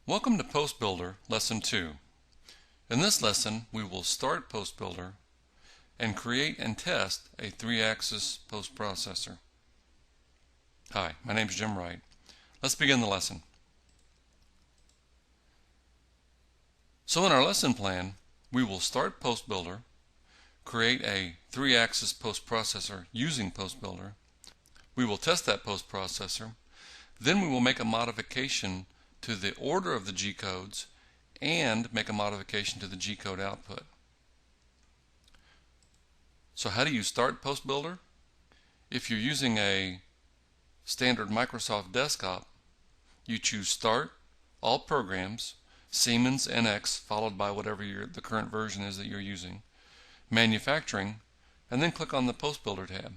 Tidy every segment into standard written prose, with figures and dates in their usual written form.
Welcome to PostBuilder Lesson 2. In this lesson, we will start PostBuilder and create and test a 3-axis postprocessor. Hi, my name is Jim Wright. Let's begin the lesson. So in our lesson plan, we will start PostBuilder, create a 3-axis postprocessor using PostBuilder. We will test that postprocessor. Then we will make a modification to the order of the G-codes and make a modification to the G-code output. So how do you start PostBuilder? If you're using a standard Microsoft desktop, you choose Start, All Programs, Siemens NX, followed by whatever the current version is that you're using, Manufacturing, and then click on the PostBuilder tab.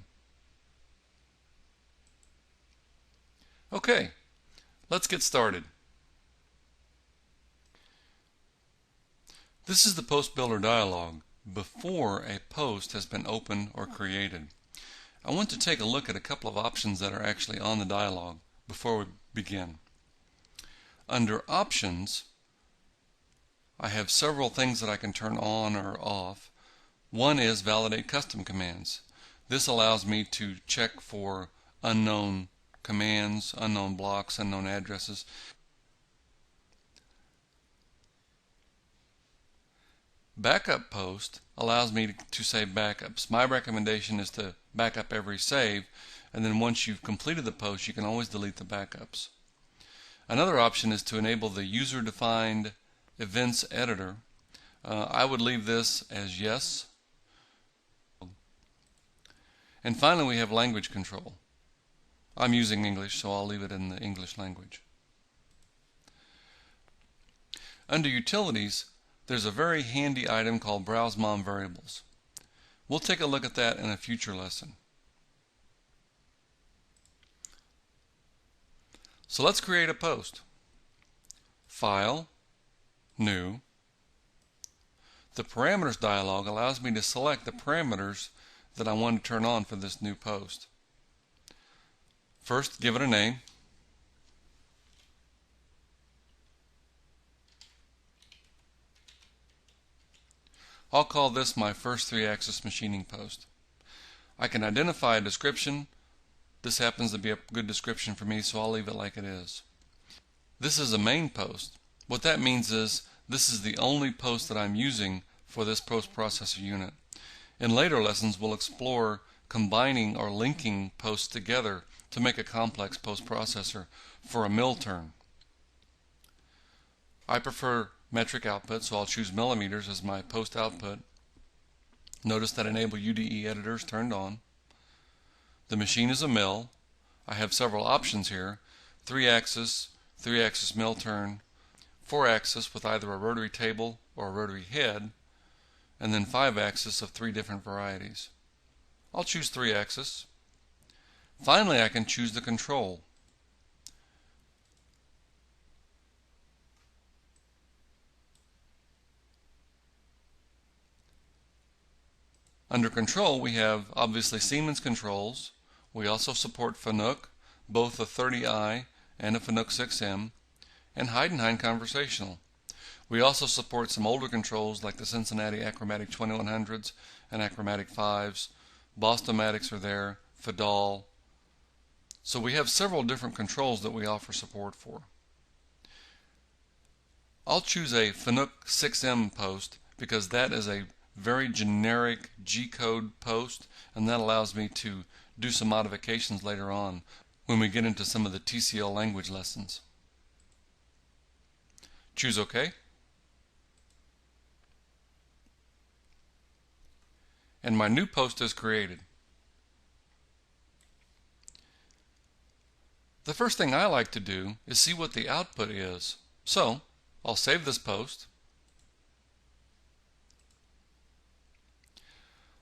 Okay, let's get started. This is the PostBuilder dialog before a post has been opened or created. I want to take a look at a couple of options that are actually on the dialog before we begin. Under Options, I have several things that I can turn on or off. One is Validate Custom Commands. This allows me to check for unknown commands, unknown blocks, unknown addresses. Backup Post allows me to save backups. My recommendation is to back up every save, and then once you've completed the post, you can always delete the backups. Another option is to enable the user-defined events editor. I would leave this as yes. And finally, we have language control. I'm using English, so I'll leave it in the English language. Under Utilities, there's a very handy item called Browse Mom Variables. We'll take a look at that in a future lesson. So let's create a post. File, New. The Parameters dialog allows me to select the parameters that I want to turn on for this new post. First, give it a name. I'll call this my first 3-axis machining post. I can identify a description. This happens to be a good description for me, so I'll leave it like it is. This is a main post. What that means is this is the only post that I'm using for this postprocessor unit. In later lessons, we'll explore combining or linking posts together to make a complex postprocessor for a mill turn. I prefer metric output, so I'll choose millimeters as my post output. Notice that Enable UDE Editor is turned on. The machine is a mill. I have several options here: 3-axis, 3-axis mill turn, 4-axis with either a rotary table or a rotary head, and then 5-axis of 3 different varieties. I'll choose 3-axis. Finally, I can choose the control. Under Control, we have obviously Siemens controls. We also support FNUC, both a 30i and a FNUC 6M, and Heidenhain conversational. We also support some older controls like the Cincinnati Achromatic 2100s and Achromatic 5s. Bostomatics are there, Fadal. So we have several different controls that we offer support for. I'll choose a FNUC 6M post because that is a very generic G-code post, and that allows me to do some modifications later on when we get into some of the TCL language lessons. Choose OK. And my new post is created. The first thing I like to do is see what the output is. So I'll save this post.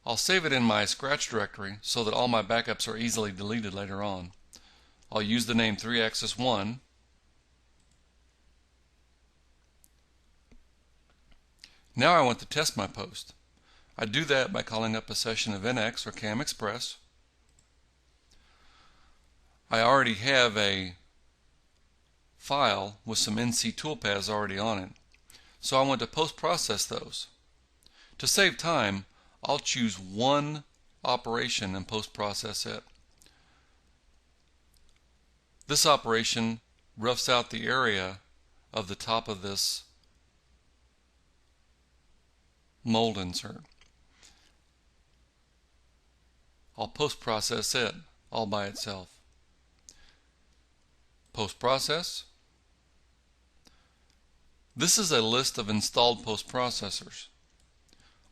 I'll save it in my Scratch directory so that all my backups are easily deleted later on. I'll use the name 3-axis 1. Now I want to test my post. I do that by calling up a session of NX or CAM Express. I already have a file with some NC toolpaths already on it. So I want to post-process those. To save time, I'll choose one operation and post-process it. This operation roughs out the area of the top of this mold insert. I'll post-process it all by itself. Post-process. This is a list of installed post-processors.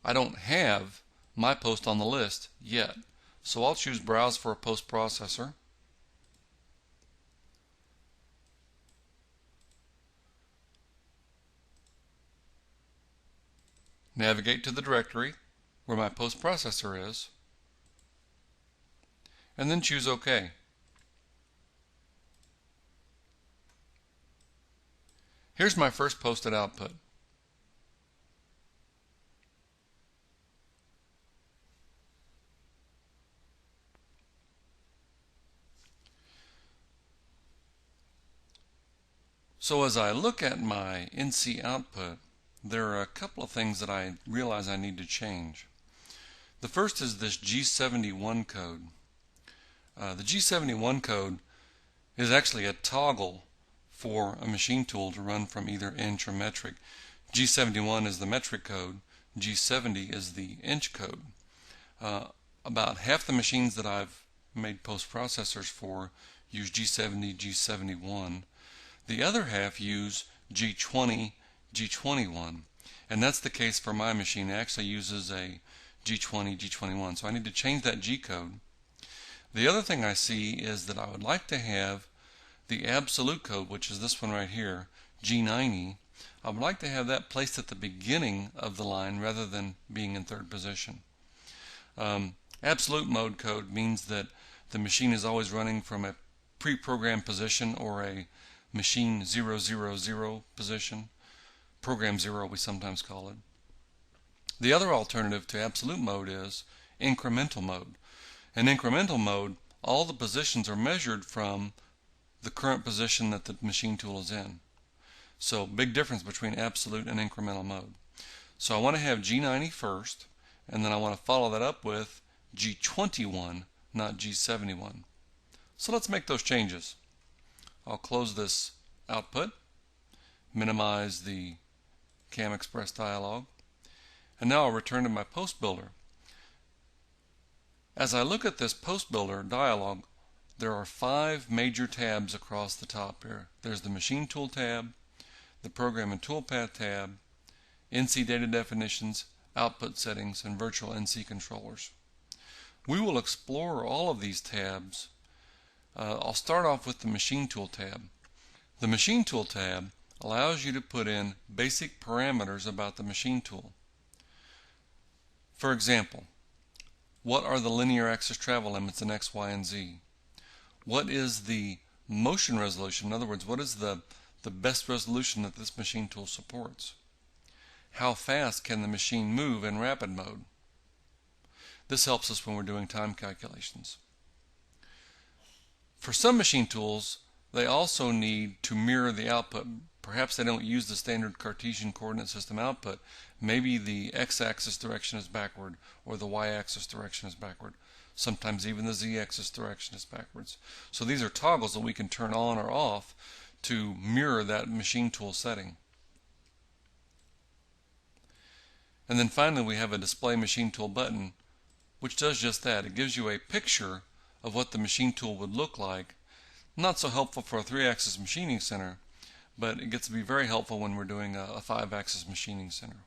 I don't have my post on the list yet, so I'll choose Browse for a post-processor. Navigate to the directory where my post-processor is, and then choose OK. Here's my first posted output. So as I look at my NC output, there are a couple of things that I realize I need to change. The first is this G71 code. The G71 code is actually a toggle for a machine tool to run from either inch or metric. G71 is the metric code, G70 is the inch code. About half the machines that I've made post-processors for use G70, G71. The other half use G20, G21, and that's the case for my machine. It actually uses a G20, G21, so I need to change that G code. The other thing I see is that I would like to have the absolute code, which is this one right here, G90. I would like to have that placed at the beginning of the line rather than being in third position. Absolute mode code means that the machine is always running from a pre-programmed position or a machine 000 position. Program 0 we sometimes call it. The other alternative to absolute mode is incremental mode. In incremental mode, all the positions are measured from the current position that the machine tool is in. So big difference between absolute and incremental mode. So I want to have G90 first, and then I want to follow that up with G21, not G71. So let's make those changes. I'll close this output, minimize the CAM Express dialog, and now I'll return to my post builder. As I look at this post builder dialog, there are 5 major tabs across the top here. There's the Machine Tool tab, the Program and Toolpath tab, NC Data Definitions, Output Settings, and Virtual NC Controllers. We will explore all of these tabs. I'll start off with the Machine Tool tab. The Machine Tool tab allows you to put in basic parameters about the machine tool. For example, what are the linear axis travel limits in X, Y, and Z? What is the motion resolution? In other words, what is the best resolution that this machine tool supports? How fast can the machine move in rapid mode? This helps us when we're doing time calculations. For some machine tools, they also need to mirror the output. Perhaps they don't use the standard Cartesian coordinate system output. Maybe the x-axis direction is backward or the y-axis direction is backward. Sometimes even the z-axis direction is backwards. So these are toggles that we can turn on or off to mirror that machine tool setting. And then finally we have a display machine tool button, which does just that. It gives you a picture of what the machine tool would look like. Not so helpful for a 3-axis machining center, but it gets to be very helpful when we're doing a 5-axis machining center.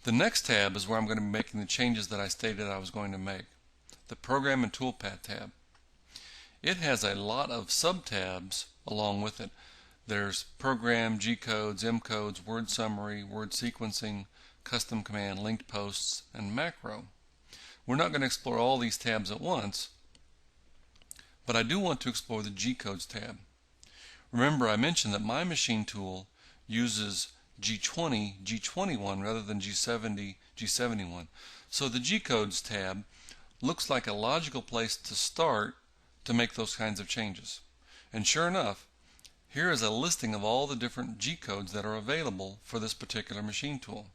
The next tab is where I'm going to be making the changes that I stated I was going to make. The Program and Toolpath tab. It has a lot of sub-tabs along with it. There's Program, G-codes, M-codes, Word Summary, Word Sequencing, Custom Command, Linked Posts, and Macro. We're not going to explore all these tabs at once, but I do want to explore the G-codes tab. Remember, I mentioned that my machine tool uses G20, G21 rather than G70, G71. So the G-codes tab looks like a logical place to start to make those kinds of changes. And sure enough, here is a listing of all the different G codes that are available for this particular machine tool.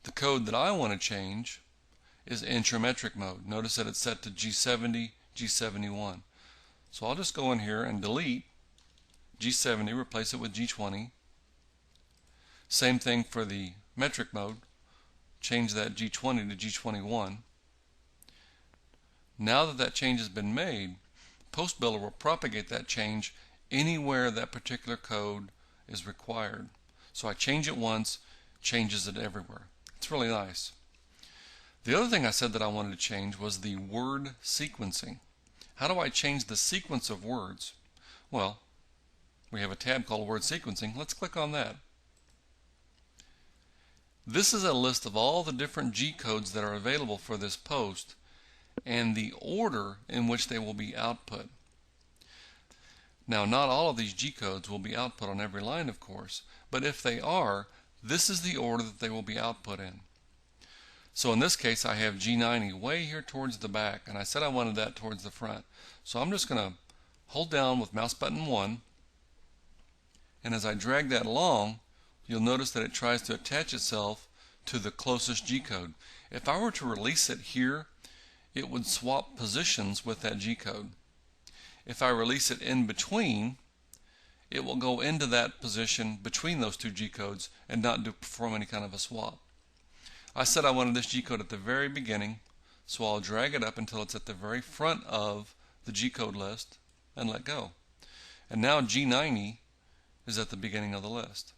The code that I want to change is intrametric mode. Notice that it's set to G70, G71. So I'll just go in here and delete G70, replace it with G20. Same thing for the metric mode. Change that G20 to G21. Now that that change has been made, postbilder will propagate that change anywhere that particular code is required. So I change it once, changes it everywhere. It's really nice. The other thing I said that I wanted to change was the word sequencing. How do I change the sequence of words? Well, we have a tab called Word Sequencing. Let's click on that. This is a list of all the different G codes that are available for this post and the order in which they will be output. Now, not all of these G codes will be output on every line, of course, but if they are, this is the order that they will be output in. So in this case, I have G90 way here towards the back, and I said I wanted that towards the front. So I'm just going to hold down with mouse button 1, and as I drag that along, you'll notice that it tries to attach itself to the closest G code. If I were to release it here, it would swap positions with that G code. If I release it in between, it will go into that position between those two G codes and not perform any kind of a swap. I said I wanted this G code at the very beginning, so I'll drag it up until it's at the very front of the G code list and let go. And now G90 is at the beginning of the list.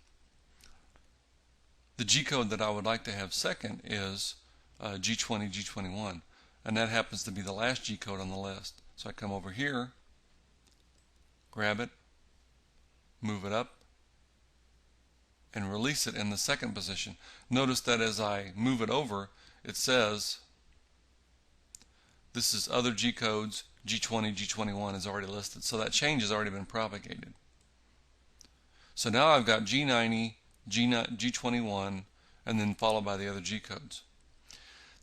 The G code that I would like to have second is G20, G21, and that happens to be the last G code on the list. So I come over here, grab it, move it up, and release it in the second position. Notice that as I move it over, it says this is other G codes, G20, G21 is already listed. So that change has already been propagated. So now I've got G90, G21, and then followed by the other G codes.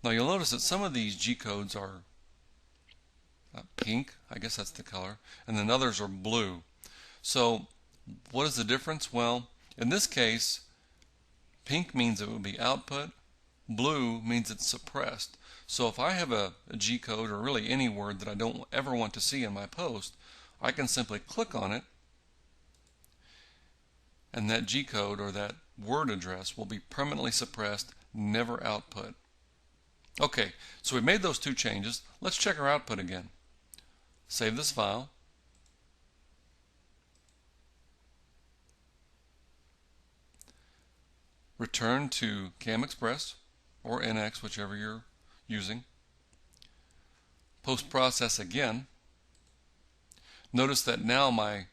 Now you'll notice that some of these G codes are pink, I guess that's the color, and then others are blue. So what is the difference? Well, in this case, pink means it will be output, blue means it's suppressed. So if I have a G code, or really any word that I don't ever want to see in my post, I can simply click on it, and that G code or that word address will be permanently suppressed, never output. Okay, so we made those two changes. Let's check our output again. Save this file. Return to CAM Express or NX, whichever you're using. Post-process again. Notice that now my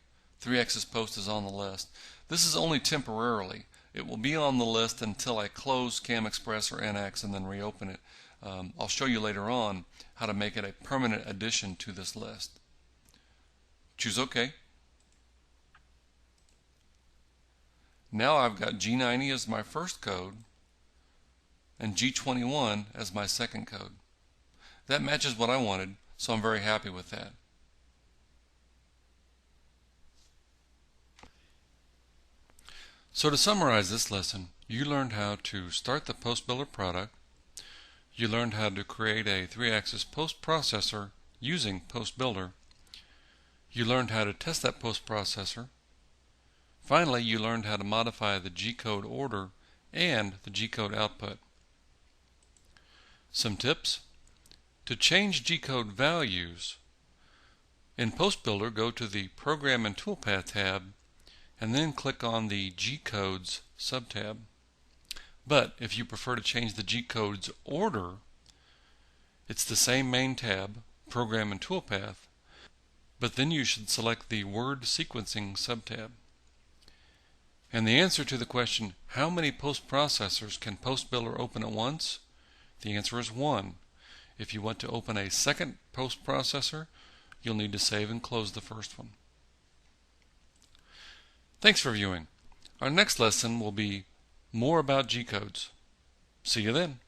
3-axis post is on the list. This is only temporarily. It will be on the list until I close CAM Express or NX and then reopen it. I'll show you later on how to make it a permanent addition to this list. Choose OK. Now I've got G90 as my first code and G21 as my second code. That matches what I wanted, so I'm very happy with that. So to summarize this lesson, you learned how to start the postbuilder product. You learned how to create a 3-axis post processor using postbuilder. You learned how to test that post processor. Finally, you learned how to modify the G-code order and the G-code output. Some tips. To change G-code values, in postbuilder, go to the Program and Toolpath tab and then click on the G-codes subtab. But if you prefer to change the G-codes order, it's the same main tab, Program and Toolpath, but then you should select the Word Sequencing subtab. And the answer to the question, how many post processors can postbuilder open at once? The answer is 1. If you want to open a second post processor, you'll need to save and close the first one. Thanks for viewing. Our next lesson will be more about G-codes. See you then.